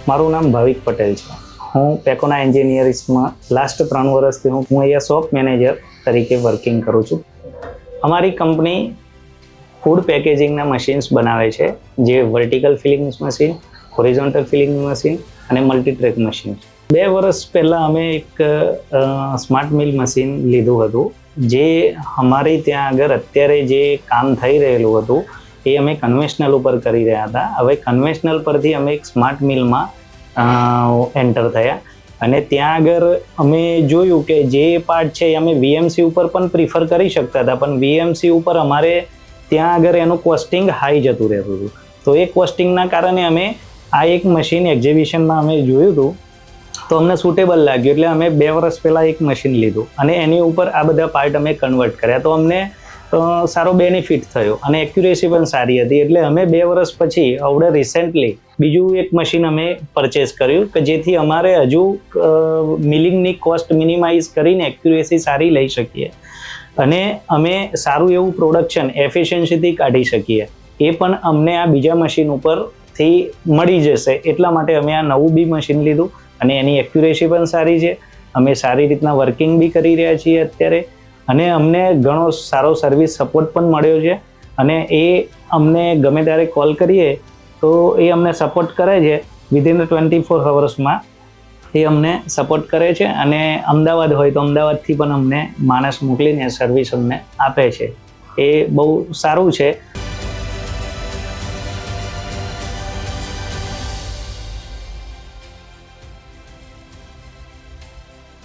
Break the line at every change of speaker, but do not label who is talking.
મારું નામ ભાવિક પટેલ છે. હું પેકોના એન્જિનિયરિંગ્સમાં લાસ્ટ 3 વર્ષથી હું અહીંયા શોપ મેનેજર તરીકે વર્કિંગ કરું છું. અમારી કંપની ફૂડ પેકેજિંગના મશીન્સ બનાવે છે, જે vertical filling machine, horizontal filling machine અને મલ્ટીટ્રેક મશીન. 2 વર્ષ પહેલાં અમે એક સ્માર્ટ મિલ મશીન લીધું હતું, જે અમારી ત્યાં આગળ અત્યારે જે કામ થઈ રહેલું હતું એ અમે કન્વેશનલ ઉપર કરી રહ્યા હતા. હવે કન્વેશનલ પરથી અમે એક સ્માર્ટ મિલમાં એન્ટર થયા અને ત્યાં આગળ અમે જોયું કે જે પાર્ટ છે એ અમે વીએમસી ઉપર પણ પ્રિફર કરી શકતા હતા, પણ વીએમસી ઉપર અમારે ત્યાં આગળ એનું કોસ્ટિંગ હાઈ જતું રહેતું હતું. તો એ કોસ્ટિંગના કારણે અમે આ એક મશીન એક્ઝિબિશનમાં અમે જોયું હતું, તો અમને સુટેબલ લાગ્યું, એટલે અમે 2 વર્ષ પહેલાં એક મશીન લીધું અને એની ઉપર આ બધા પાર્ટ અમે કન્વર્ટ કર્યા. તો અમને સારો બેનિફિટ થયો અને એક્યુરેસી પણ સારી હતી. એટલે અમે 2 વર્ષ પછી હવે રિસેન્ટલી બીજું એક મશીન અમે પરચેસ કર્યું કે જેથી અમારે હજુ મિલિંગની કોસ્ટ મિનિમાઇઝ કરીને એક્યુરેસી સારી લઈ શકીએ અને અમે સારું એવું પ્રોડક્શન એફિશિયન્સીથી કાઢી શકીએ. એ પણ અમને આ બીજા મશીન ઉપરથી મળી જશે, એટલા માટે અમે આ નવું બી મશીન લીધું અને એની એક્યુરેસી પણ સારી છે. અમે સારી રીતના વર્કિંગ બી કરી રહ્યા છીએ અત્યારે અને અમને ઘણો સારો સર્વિસ સપોર્ટ પણ મળ્યો છે અને એ અમને ગમે ત્યારે કોલ કરીએ તો એ અમને સપોર્ટ કરે છે. વિધિન 24 અવર્સમાં એ અમને સપોર્ટ કરે છે અને અમદાવાદ હોય તો અમદાવાદથી પણ અમને માણસ મોકલીને સર્વિસ અમને આપે છે. એ બહુ સારું છે.